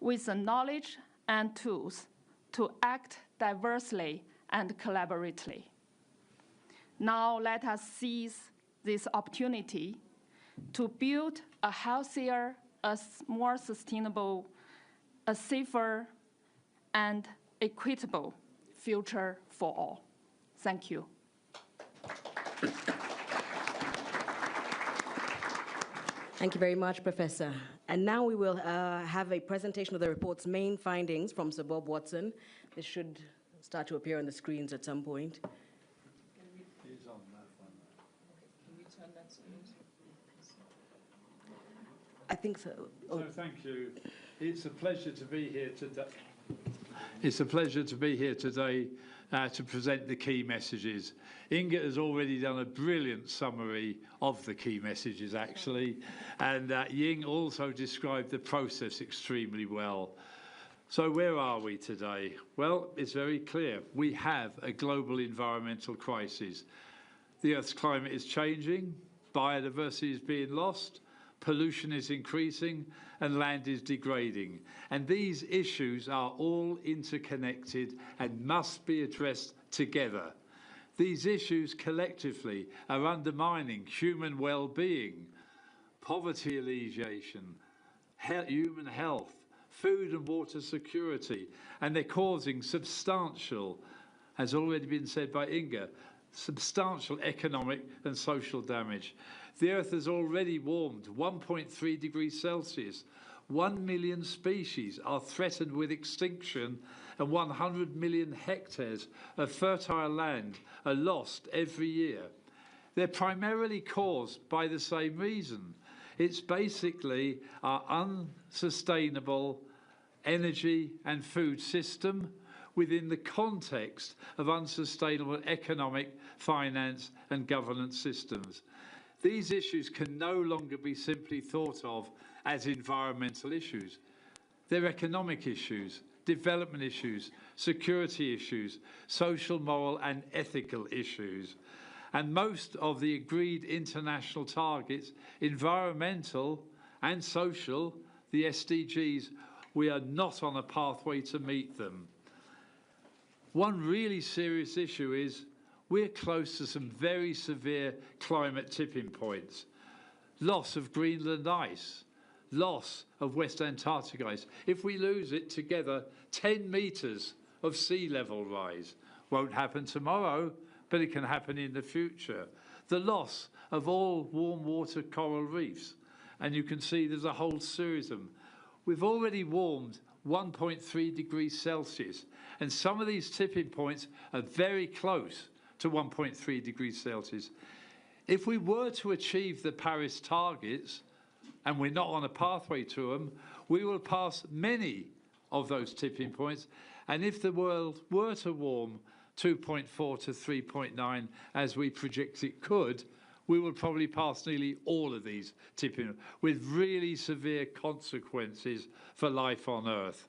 with the knowledge and tools to act diversely and collaboratively. Now let us seize this opportunity to build a healthier, a more sustainable, a safer, and equitable future for all. Thank you. Thank you very much, Professor. And now we will have a presentation of the report's main findings from Sir Bob Watson. This should start to appear on the screens at some point. It's on that one. Can you turn that screen? I think so. Oh. So thank you. It's a pleasure to be here today. It's a pleasure to be here today to present the key messages. Inga has already done a brilliant summary of the key messages, actually, and Ying also described the process extremely well. So where are we today? Well, it's very clear. We have a global environmental crisis. The Earth's climate is changing, biodiversity is being lost, pollution is increasing, and land is degrading. And these issues are all interconnected and must be addressed together. These issues collectively are undermining human well-being, poverty alleviation, human health, food and water security, and they're causing substantial, as already been said by Inga, substantial economic and social damage. The Earth has already warmed 1.3 degrees Celsius. 1 million species are threatened with extinction, and 100 million hectares of fertile land are lost every year. They're primarily caused by the same reason. It's basically our unsustainable energy and food system within the context of unsustainable economic, finance, and governance systems. These issues can no longer be simply thought of as environmental issues. They're economic issues, development issues, security issues, social, moral, and ethical issues. And most of the agreed international targets, environmental and social, the SDGs, we are not on a pathway to meet them. One really serious issue is we're close to some very severe climate tipping points. Loss of Greenland ice, loss of West Antarctic ice. If we lose it together, 10 meters of sea level rise. Won't happen tomorrow, but it can happen in the future. The loss of all warm water coral reefs. And you can see there's a whole series of them. We've already warmed 1.3 degrees Celsius, and some of these tipping points are very close to 1.3 degrees Celsius. If we were to achieve the Paris targets, and we're not on a pathway to them, we will pass many of those tipping points. And if the world were to warm 2.4 to 3.9, as we predict it could, we will probably pass nearly all of these tipping points, with really severe consequences for life on Earth.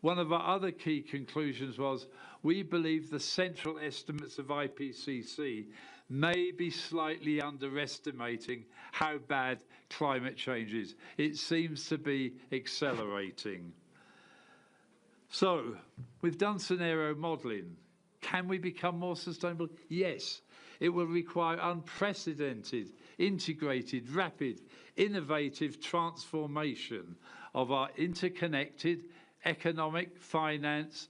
One of our other key conclusions was we believe the central estimates of IPCC may be slightly underestimating how bad climate change is. It seems to be accelerating. So, we've done scenario modelling. Can we become more sustainable? Yes. It will require unprecedented, integrated, rapid, innovative transformation of our interconnected economic, finance,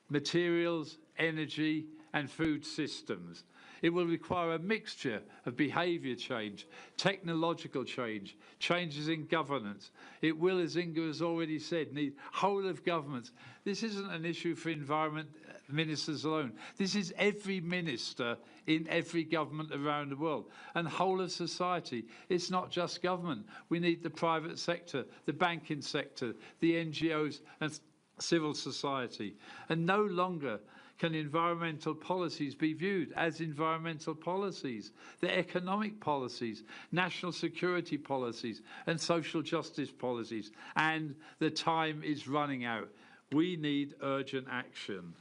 materials, energy, and food systems. It will require a mixture of behaviour change, technological change, changes in governance. It will, as Inga has already said, need whole of governments. This isn't an issue for environment ministers alone. This is every minister in every government around the world, and whole of society. It's not just government. We need the private sector, the banking sector, the NGOs, and civil society. And no longer can environmental policies be viewed as environmental policies. They're economic policies, national security policies, and social justice policies. And the time is running out. We need urgent action.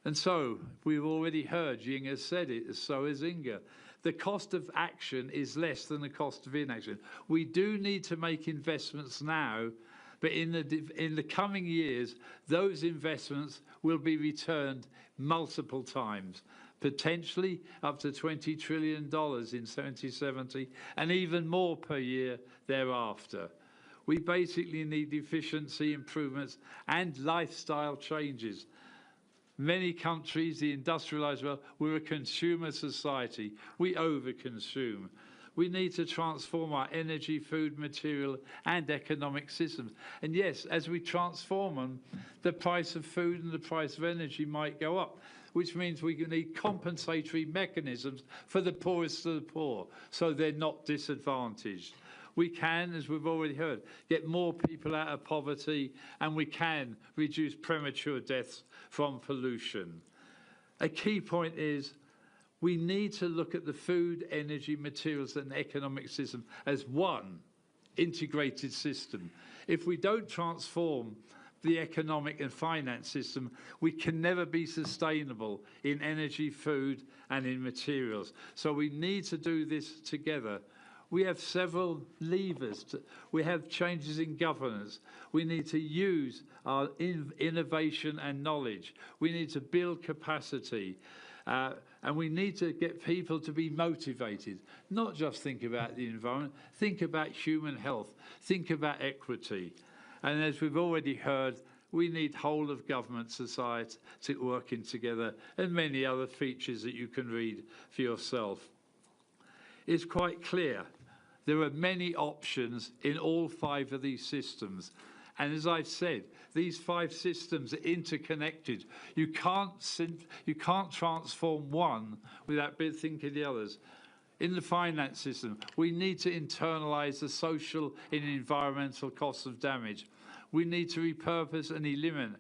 And so, we've already heard, Ying has said it, so has Inga. The cost of action is less than the cost of inaction. We do need to make investments now But in the coming years, those investments will be returned multiple times, potentially up to $20 trillion in 2070, and even more per year thereafter. We basically need efficiency improvements and lifestyle changes. Many countries, the industrialized world, we're a consumer society. We overconsume. We need to transform our energy, food, material, and economic systems. And yes, as we transform them, the price of food and the price of energy might go up, which means we need compensatory mechanisms for the poorest of the poor, so they're not disadvantaged. We can, as we've already heard, get more people out of poverty, and we can reduce premature deaths from pollution. A key point is we need to look at the food, energy, materials, and economic system as one integrated system. If we don't transform the economic and finance system, we can never be sustainable in energy, food, and in materials. So we need to do this together. We have several levers. We have changes in governance. We need to use our innovation and knowledge. We need to build capacity. And we need to get people to be motivated, not just think about the environment, think about human health, think about equity. And as we've already heard, we need whole of government society working together, and many other features that you can read for yourself. It's quite clear there are many options in all 5 of these systems. And as I've said, these 5 systems are interconnected. You can't transform one without thinking the others. In the finance system, we need to internalise the social and environmental costs of damage. We need to repurpose and eliminate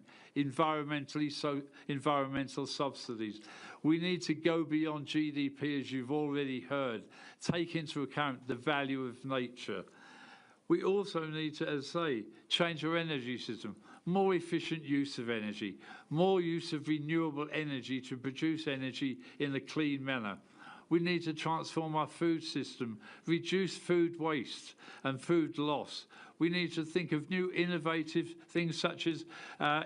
environmental subsidies. We need to go beyond GDP, as you've already heard, take into account the value of nature. We also need to, as I say, change our energy system, more efficient use of energy, more use of renewable energy to produce energy in a clean manner. We need to transform our food system, reduce food waste and food loss. We need to think of new innovative things such as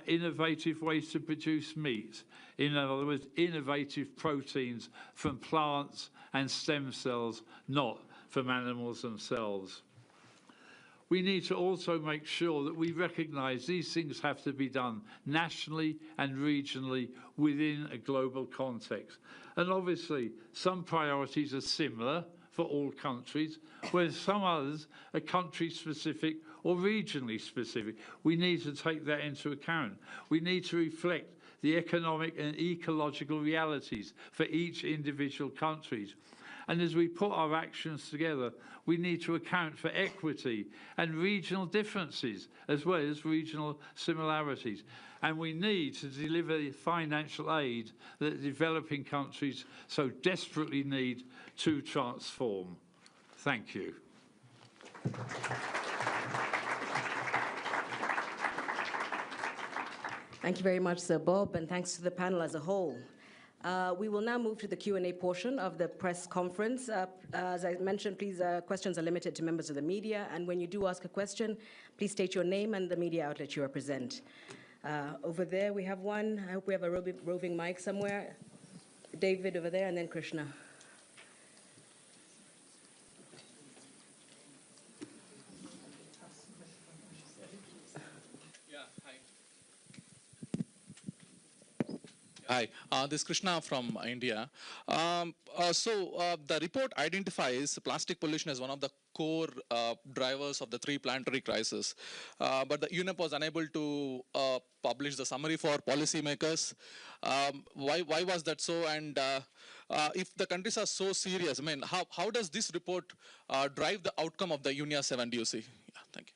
innovative ways to produce meat. In other words, innovative proteins from plants and stem cells, not from animals themselves. We need to also make sure that we recognise these things have to be done nationally and regionally within a global context. And obviously, some priorities are similar for all countries, whereas some others are country-specific or regionally specific. We need to take that into account. We need to reflect the economic and ecological realities for each individual country. And as we put our actions together, we need to account for equity and regional differences as well as regional similarities. And we need to deliver the financial aid that developing countries so desperately need to transform. Thank you. Thank you very much, Sir Bob, and thanks to the panel as a whole. We will now move to the Q&A portion of the press conference. As I mentioned, please, questions are limited to members of the media, and when you do ask a question, please state your name and the media outlet you represent. Over there, we have one. I hope we have a roving mic somewhere. David over there, and then Krishna. Hi, this is Krishna from India. The report identifies plastic pollution as one of the core drivers of the 3 planetary crises. But the UNEP was unable to publish the summary for policymakers. Why was that so? And if the countries are so serious, I mean, how does this report drive the outcome of the UNEP GEO-7, do you see? Yeah, thank you.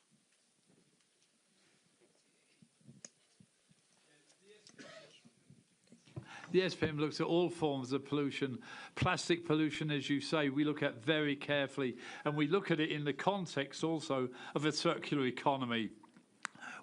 The SPM looks at all forms of pollution. Plastic pollution, as you say, we look at very carefully, and we look at it in the context also of a circular economy.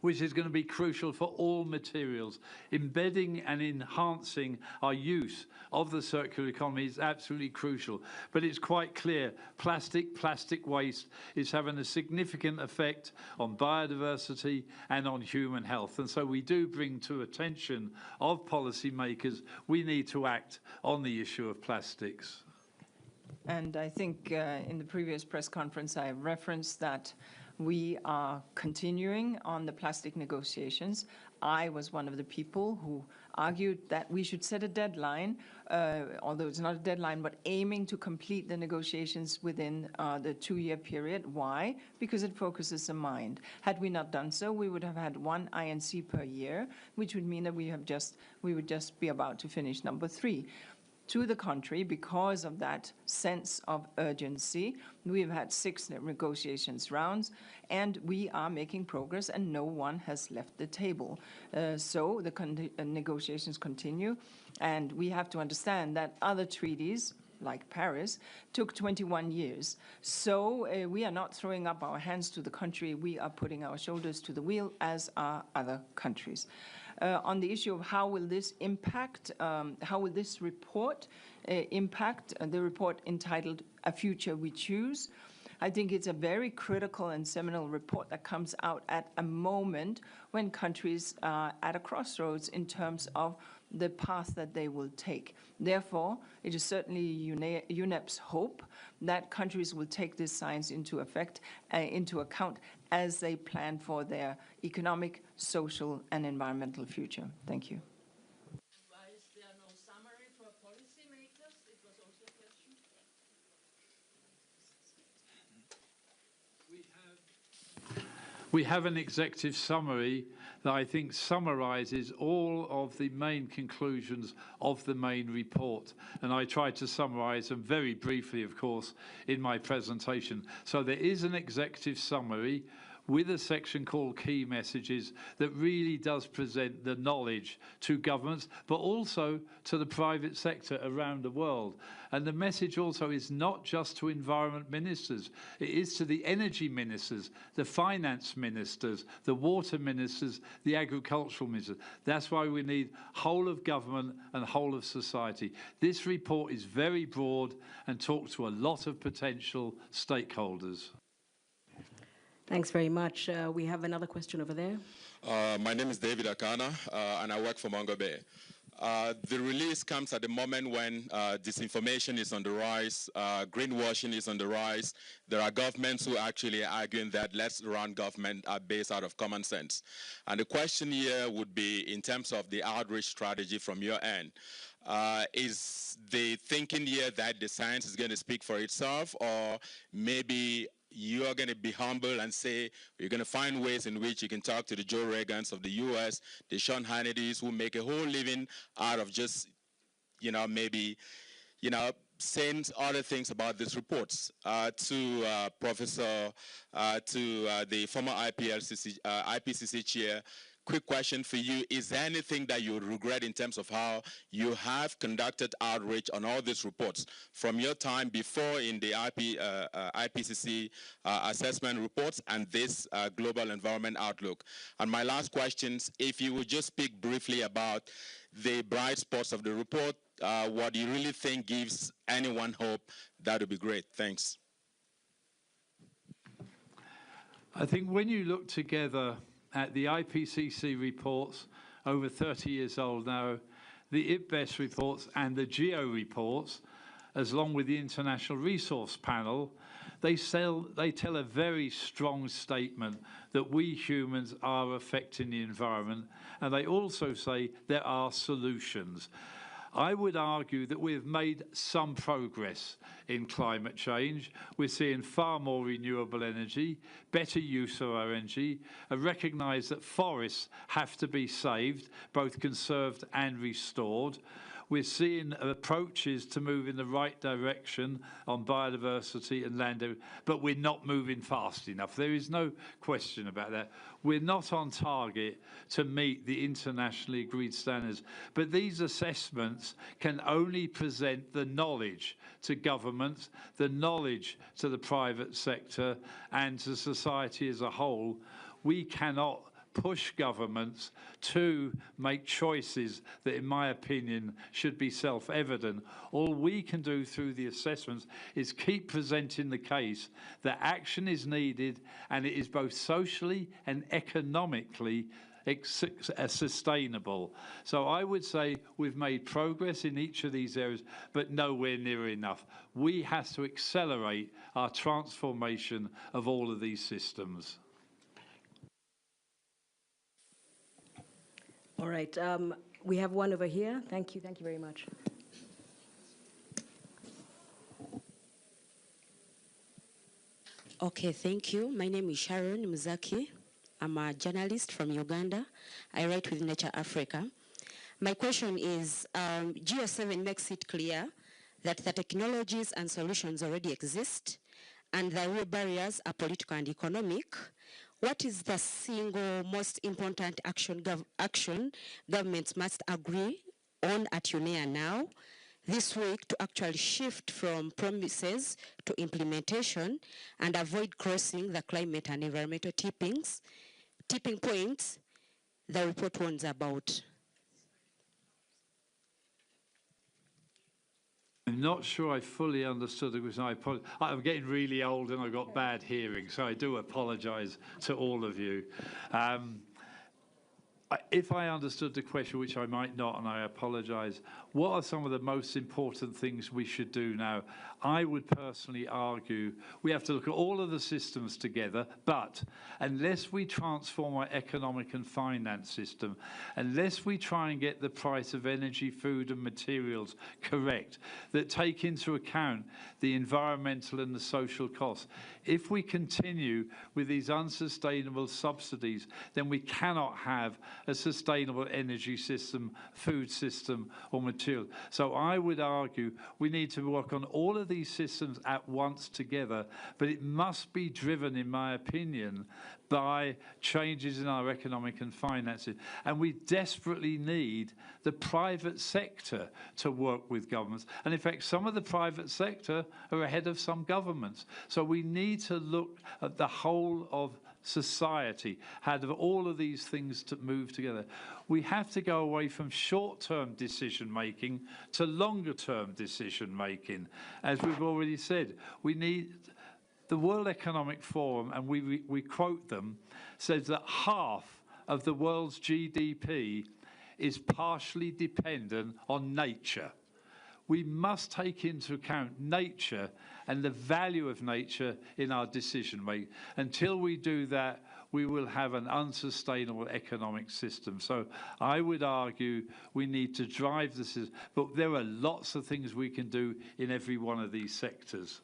which is going to be crucial for all materials. Embedding and enhancing our use of the circular economy is absolutely crucial. But it's quite clear plastic waste is having a significant effect on biodiversity and on human health. And so we do bring to attention of policymakers, we need to act on the issue of plastics. And I think in the previous press conference, I referenced that we are continuing on the plastic negotiations. I was one of the people who argued that we should set a deadline, although it's not a deadline, but aiming to complete the negotiations within the 2-year period. Why? Because it focuses the mind. Had we not done so, we would have had 1 INC per year, which would mean that we would just be about to finish number 3. To the contrary, because of that sense of urgency, we have had 6 negotiations rounds, and we are making progress, and no one has left the table. So the negotiations continue, and we have to understand that other treaties, like Paris, took 21 years. So we are not throwing up our hands to the country. We are putting our shoulders to the wheel, as are other countries. On the issue of how will this impact, how will this report impact the report entitled A Future We Choose, I think it's a very critical and seminal report that comes out at a moment when countries are at a crossroads in terms of the path that they will take. Therefore, it is certainly UNEP's hope that countries will take this science into account as they plan for their economic, social, and environmental future. Thank you. Why is there no summary for policymakers? It was also a question. We have an executive summary that I think summarises all of the main conclusions of the main report. And I tried to summarise them very briefly, of course, in my presentation. So there is an executive summary with a section called Key Messages that really does present the knowledge to governments, but also to the private sector around the world. And the message also is not just to environment ministers, it is to the energy ministers, the finance ministers, the water ministers, the agricultural ministers. That's why we need whole of government and whole of society. This report is very broad and talks to a lot of potential stakeholders. Thanks very much. We have another question over there. My name is David Akana, and I work for Mongo Bay. The release comes at the moment when disinformation is on the rise, greenwashing is on the rise. There are governments who actually are arguing that let's run government based out of common sense. And the question here would be in terms of the outreach strategy from your end. Is the thinking here that the science is going to speak for itself, or maybe you are going to be humble and say you're going to find ways in which you can talk to the Joe Reagans of the U.S., the Sean Hannitys who make a whole living out of just, maybe, saying other things about these reports. To Professor, to the former IPCC chair, quick question for you. Is there anything that you regret in terms of how you have conducted outreach on all these reports from your time before in the IPCC assessment reports and this global environment outlook? And my last question, if you would just speak briefly about the bright spots of the report, what you really think gives anyone hope, that would be great. Thanks. I think when you look together at the IPCC reports, over 30 years old now, the IPBES reports and the GEO reports, as long with the International Resource Panel, they tell a very strong statement that we humans are affecting the environment, and they also say there are solutions. I would argue that we've made some progress in climate change. We're seeing far more renewable energy, better use of our energy, and recognise that forests have to be saved, both conserved and restored. We're seeing approaches to move in the right direction on biodiversity and land, but we're not moving fast enough. There is no question about that. We're not on target to meet the internationally agreed standards, but these assessments can only present the knowledge to governments, the knowledge to the private sector and to society as a whole. We cannot push governments to make choices that, in my opinion, should be self-evident. All we can do through the assessments is keep presenting the case that action is needed, and it is both socially and economically sustainable. So I would say we've made progress in each of these areas, but nowhere near enough. We have to accelerate our transformation of all of these systems. All right, we have one over here. Thank you very much. Okay, thank you. My name is Sharon Muzaki. I'm a journalist from Uganda. I write with Nature Africa. My question is, GEO-7 makes it clear that the technologies and solutions already exist, and the real barriers are political and economic. What is the single most important action governments must agree on at UNEA now, this week, to actually shift from promises to implementation and avoid crossing the climate and environmental tipping points the report warns about? I'm not sure I fully understood it, because I'm getting really old and I've got bad hearing, so I do apologise to all of you. If I understood the question, which I might not, and I apologise, what are some of the most important things we should do now? I would personally argue we have to look at all of the systems together, but unless we transform our economic and finance system, unless we try and get the price of energy, food and materials correct, that take into account the environmental and the social costs, if we continue with these unsustainable subsidies, then we cannot have a sustainable energy system, food system or material. So I would argue we need to work on all of these systems at once together, but it must be driven, in my opinion, by changes in our economic and finances. And we desperately need the private sector to work with governments. And in fact, some of the private sector are ahead of some governments. So we need to look at the whole of society, how do all of these things to move together. We have to go away from short-term decision-making to longer-term decision-making. As we've already said, we need the World Economic Forum, and we quote them, says that half of the world's GDP is partially dependent on nature. We must take into account nature and the value of nature in our decision-making. Until we do that, we will have an unsustainable economic system. So I would argue we need to drive this, but there are lots of things we can do in every one of these sectors.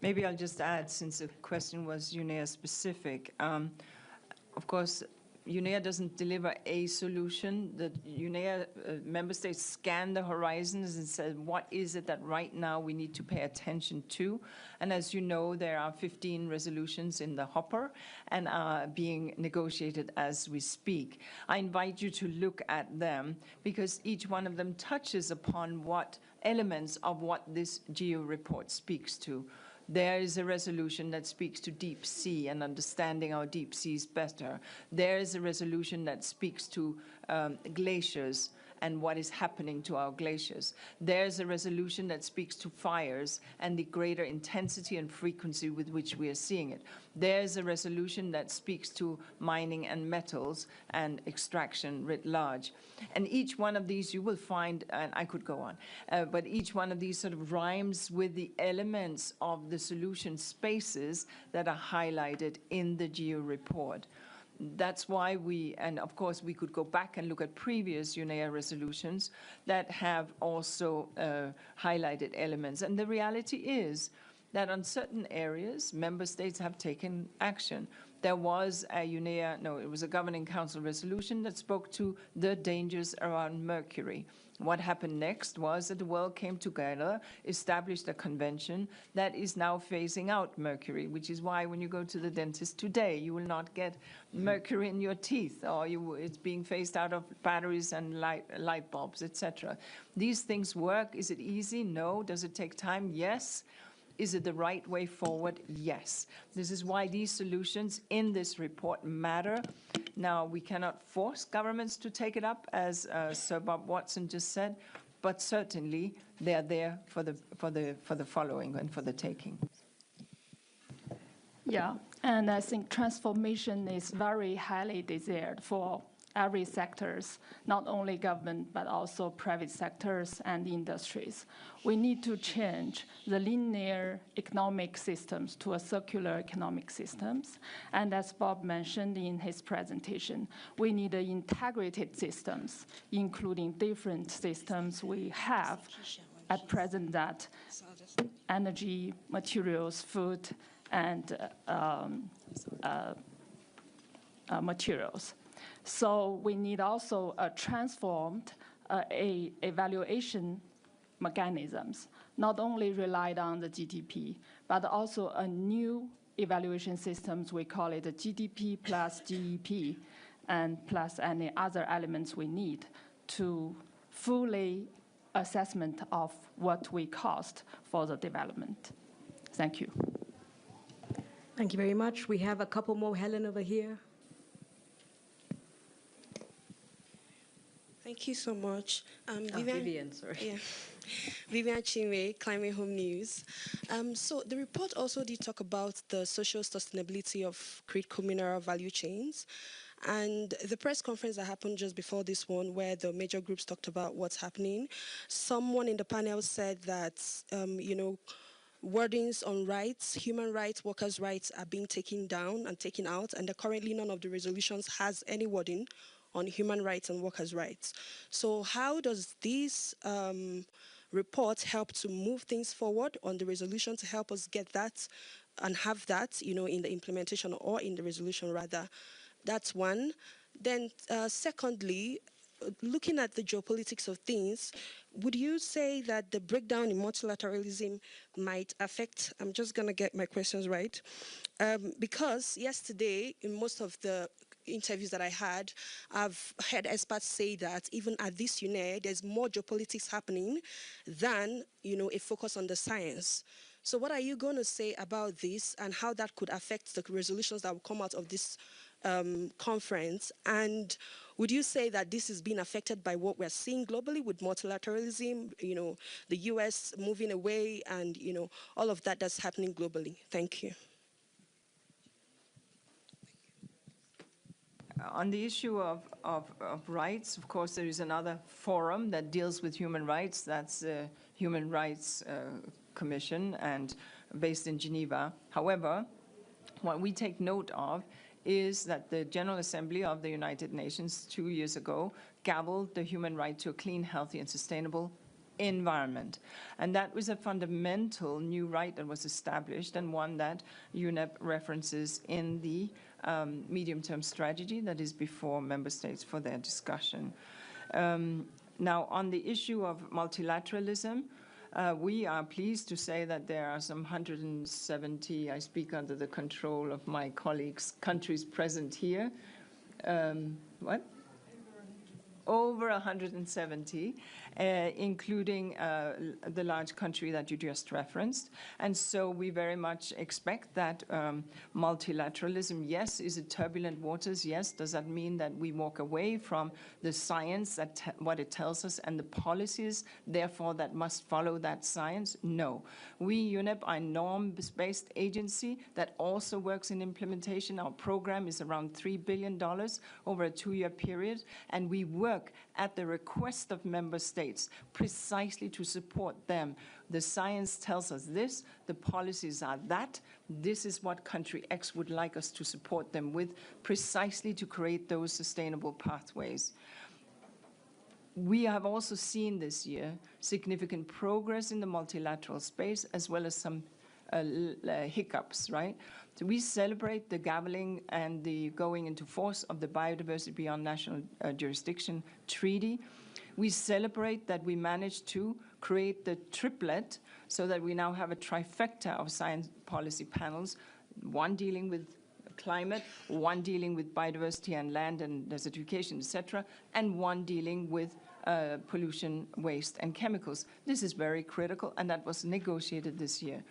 Maybe I'll just add, since the question was UNEA specific. Of course, UNEA doesn't deliver a solution. The UNEA member states scan the horizons and say, what is it that right now we need to pay attention to? And as you know, there are 15 resolutions in the hopper and are being negotiated as we speak. I invite you to look at them, because each one of them touches upon what elements of what this GEO report speaks to. There is a resolution that speaks to deep sea and understanding our deep seas better. There is a resolution that speaks to glaciers and what is happening to our glaciers. There's a resolution that speaks to fires and the greater intensity and frequency with which we are seeing it. There's a resolution that speaks to mining and metals and extraction writ large. And each one of these you will find, and I could go on, but each one of these sort of rhymes with the elements of the solution spaces that are highlighted in the GEO report. That's why and of course we could go back and look at previous UNEA resolutions that have also highlighted elements. And the reality is that on certain areas, member states have taken action. There was it was a Governing Council resolution that spoke to the dangers around mercury. What happened next was that the world came together, established a convention that is now phasing out mercury, which is why when you go to the dentist today, you will not get mercury in your teeth, or it's being phased out of batteries and light bulbs, etc. These things work. Is it easy? No. Does it take time? Yes. Is it the right way forward? Yes. This is why these solutions in this report matter, Now, we cannot force governments to take it up, as Sir Bob Watson just said, but certainly they are there for the following and for the taking. Yeah, and I think transformation is very highly desired for every sectors, not only government, but also private sectors and industries. We need to change the linear economic systems to a circular economic systems. And as Bob mentioned in his presentation, we need integrated systems, including different systems we have at present, that energy, materials, food, and materials. So we need also a transformed evaluation mechanisms, not only relied on the GDP, but also a new evaluation systems. We call it a GDP plus GEP, and plus any other elements we need to fully assessment of what we cost for the development. Thank you. Thank you very much. We have a couple more. Helen over here. Thank you so much. Vivian, sorry. Yeah. Vivian Chinwe, Climate Home News. So the report also did talk about the social sustainability of critical mineral value chains. And the press conference that happened just before this one, where the major groups talked about what's happening, someone in the panel said that, wordings on rights, human rights, workers' rights are being taken down and taken out, and currently none of the resolutions has any wording on human rights and workers' rights. So how does this report help to move things forward on the resolution to help us get that and have that, in the implementation or in the resolution rather? That's one. Then secondly, looking at the geopolitics of things, would you say that the breakdown in multilateralism might affect, I'm just going to get my questions right, because yesterday, in most of the interviews that I had, I've heard experts say that even at this UNEP, there's more geopolitics happening than, a focus on the science. So what are you going to say about this and how that could affect the resolutions that will come out of this conference? And would you say that this is being affected by what we're seeing globally with multilateralism, the US moving away and, all of that that's happening globally? Thank you. On the issue of rights, of course, there is another forum that deals with human rights. That's the Human Rights Commission, and based in Geneva. However, what we take note of is that the General Assembly of the United Nations 2 years ago gavelled the human right to a clean, healthy, and sustainable environment. And that was a fundamental new right that was established, and one that UNEP references in the medium-term strategy that is before member states for their discussion. Now, on the issue of multilateralism, we are pleased to say that there are some 170, I speak under the control of my colleagues, countries present here. Over 170, including the large country that you just referenced. And so we very much expect that multilateralism, yes, is it turbulent waters? Yes. Does that mean that we walk away from the science, what it tells us, and the policies, therefore, that must follow that science? No. We, UNEP, are a norms-based agency that also works in implementation. Our program is around $3 billion over a 2-year period, and we work at the request of member states precisely to support them. The science tells us this, the policies are that, this is what country X would like us to support them with, precisely to create those sustainable pathways. We have also seen this year significant progress in the multilateral space, as well as some hiccups, right? So we celebrate the gavelling and the going into force of the Biodiversity Beyond National Jurisdiction Treaty. We celebrate that we managed to create the triplet so that we now have a trifecta of science policy panels, one dealing with climate, one dealing with biodiversity and land and desertification, etc., and one dealing with pollution, waste, and chemicals. This is very critical, and that was negotiated this year.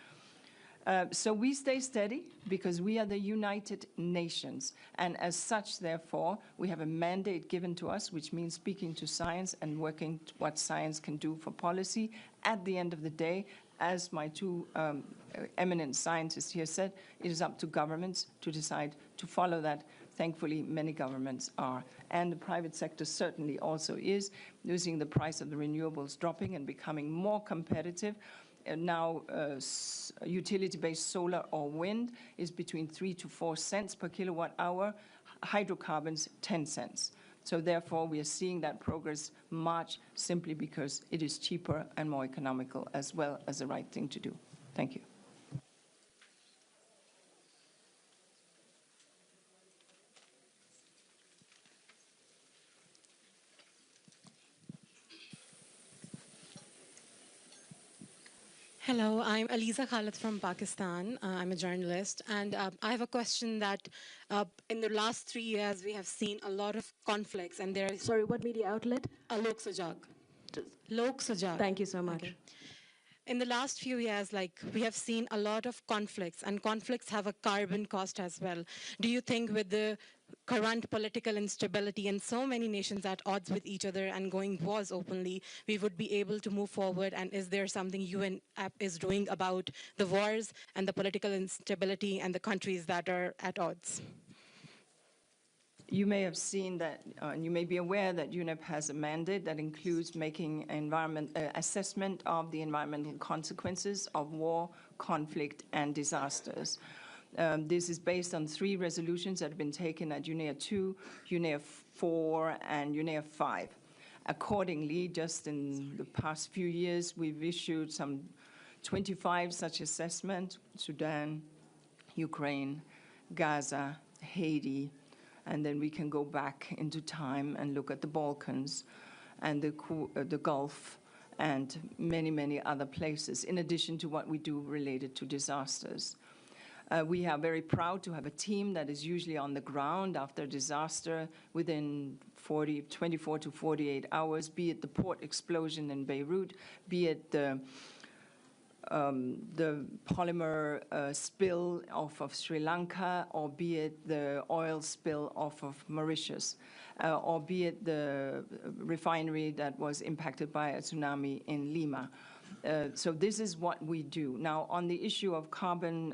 So we stay steady because we are the United Nations. And as such, therefore, we have a mandate given to us, which means speaking to science and working what science can do for policy. At the end of the day, as my two eminent scientists here said, it is up to governments to decide to follow that. Thankfully, many governments are. And the private sector certainly also is, using the price of the renewables dropping and becoming more competitive. Now, utility-based solar or wind is between 3 to 4 cents per kilowatt hour, hydrocarbons 10 cents. So therefore, we are seeing that progress march simply because it is cheaper and more economical as well as the right thing to do. Thank you. Hello, I'm Aliza Khalid from Pakistan. I'm a journalist, and I have a question that in the last 3 years, we have seen a lot of conflicts, and there is... Sorry, what media outlet? Lok Sajak. Lok Sajak. Thank you so much. Okay. In the last few years, we have seen a lot of conflicts, and conflicts have a carbon cost as well. Do you think with the current political instability and so many nations at odds with each other and going wars openly, we would be able to move forward? And is there something UNEP is doing about the wars and the political instability and the countries that are at odds? You may have seen that, and you may be aware that UNEP has a mandate that includes making assessment of the environmental consequences of war, conflict, and disasters. This is based on 3 resolutions that have been taken at UNEP 2, UNEP 4, and UNEP 5. Accordingly, just in the past few years, we've issued some 25 such assessments: Sudan, Ukraine, Gaza, Haiti, and then we can go back into time and look at the Balkans and the Gulf and many, many other places, in addition to what we do related to disasters. We are very proud to have a team that is usually on the ground after a disaster within 24 to 48 hours, be it the port explosion in Beirut, be it the polymer spill off of Sri Lanka, or be it the oil spill off of Mauritius, or be it the refinery that was impacted by a tsunami in Lima. So this is what we do. Now, on the issue of carbon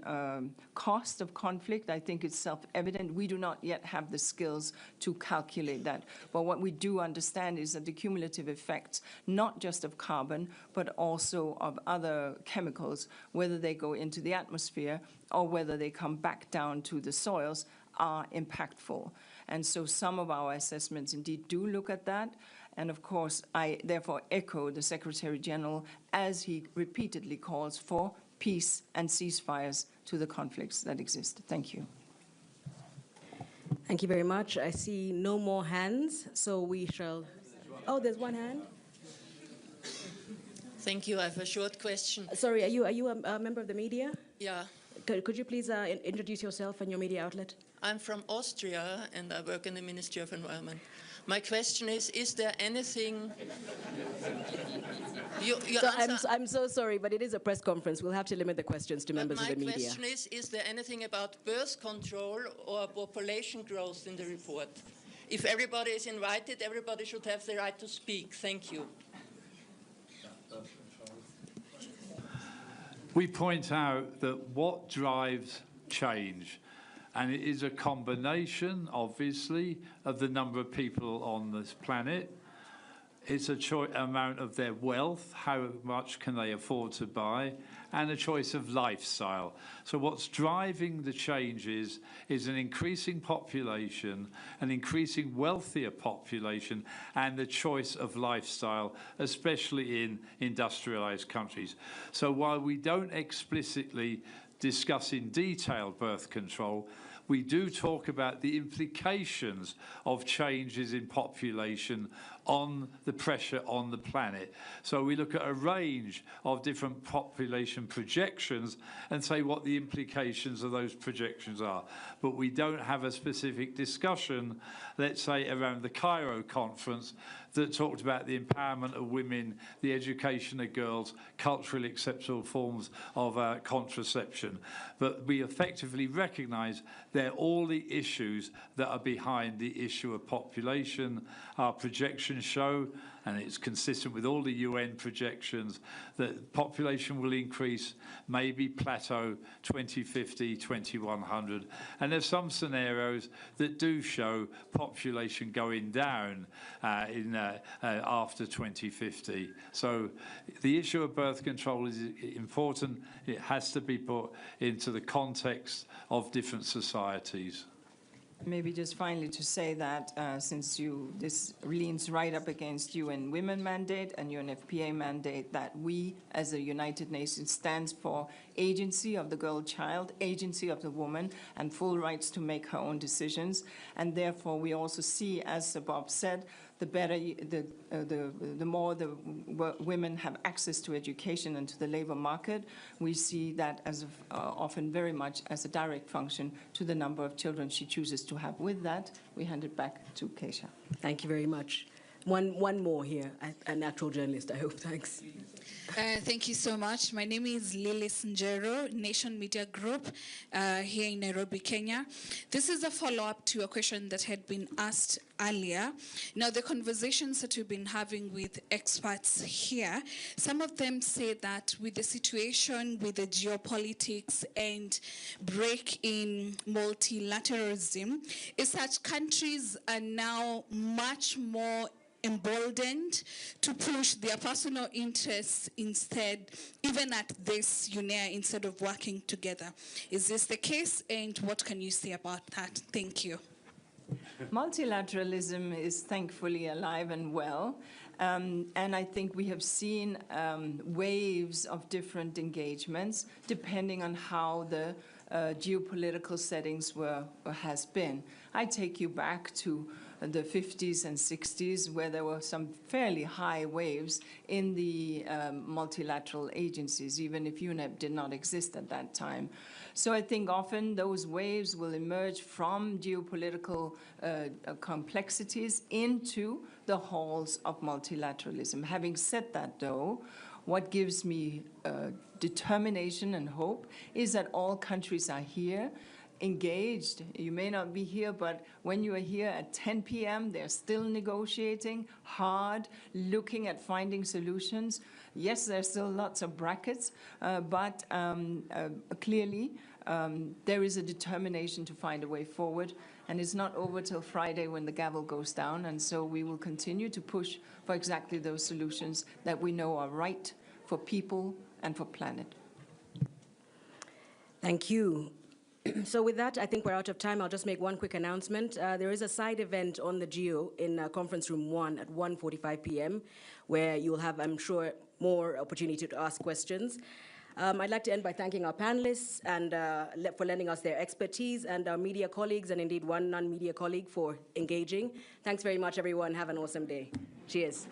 cost of conflict, I think it's self-evident. We do not yet have the skills to calculate that. But what we do understand is that the cumulative effects, not just of carbon, but also of other chemicals, whether they go into the atmosphere or whether they come back down to the soils, are impactful. And so some of our assessments indeed do look at that. And of course, I therefore echo the Secretary General as he repeatedly calls for peace and ceasefires to the conflicts that exist. Thank you. Thank you very much. I see no more hands, so we shall... Oh, there's one hand. Thank you. I have a short question. Sorry, are you a member of the media? Yeah. Could you please introduce yourself and your media outlet? I'm from Austria, and I work in the Ministry of Environment. My question is there anything... I'm so sorry, but it is a press conference. We'll have to limit the questions to members of the media. My question is there anything about birth control or population growth in the report? If everybody is invited, everybody should have the right to speak. Thank you. We point out that what drives change, and it is a combination, obviously, of the number of people on this planet. It's a amount of their wealth, how much can they afford to buy, and a choice of lifestyle. So what's driving the changes is an increasing population, an increasing wealthier population, and the choice of lifestyle, especially in industrialized countries. So while we don't explicitly discuss in detail birth control, we do talk about the implications of changes in population on the pressure on the planet. So we look at a range of different population projections and say what the implications of those projections are. But we don't have a specific discussion, let's say, around the Cairo conference that talked about the empowerment of women, the education of girls, culturally acceptable forms of contraception. But we effectively recognise they're all the issues that are behind the issue of population. Our projections show, and it's consistent with all the UN projections, that population will increase, maybe plateau 2050, 2100. And there's some scenarios that do show population going down after 2050. So the issue of birth control is important. It has to be put into the context of different societies. Maybe just finally to say that since this leans right up against UN Women Mandate and UNFPA mandate, that we as a United Nations stands for agency of the girl child, agency of the woman, and full rights to make her own decisions. And therefore we also see, as Bob said, the better, the more the women have access to education and to the labor market, we see that as often very much as a direct function to the number of children she chooses to have. With that, we hand it back to Keisha. Thank you very much. One more here, a natural journalist, I hope. Thanks. Thank you so much. My name is Lily Sinjero, Nation Media Group, here in Nairobi, Kenya. This is a follow-up to a question that had been asked earlier. Now, the conversations that we've been having with experts here, some of them say that with the situation, with the geopolitics and break in multilateralism, is that countries are now much more emboldened to push their personal interests instead, even at this UNEA, instead of working together. Is this the case, and what can you say about that? Thank you. Multilateralism is thankfully alive and well, and I think we have seen waves of different engagements depending on how the geopolitical settings has been. I take you back to the 50s and 60s, where there were some fairly high waves in the multilateral agencies, even if UNEP did not exist at that time. So I think often those waves will emerge from geopolitical complexities into the halls of multilateralism. Having said that, though, what gives me determination and hope is that all countries are here, engaged. You may not be here, but when you are here at 10 p.m., they're still negotiating hard, looking at finding solutions. Yes, there's still lots of brackets, but clearly there is a determination to find a way forward, and it's not over till Friday when the gavel goes down, and so we will continue to push for exactly those solutions that we know are right for people and for planet. Thank you. So with that, I think we're out of time. I'll just make one quick announcement. There is a side event on the GEO in conference room 1 at 1:45 p.m. where you'll have, I'm sure, more opportunity to ask questions. I'd like to end by thanking our panelists and for lending us their expertise, and our media colleagues, and indeed one non-media colleague for engaging. Thanks very much, everyone. Have an awesome day. Cheers.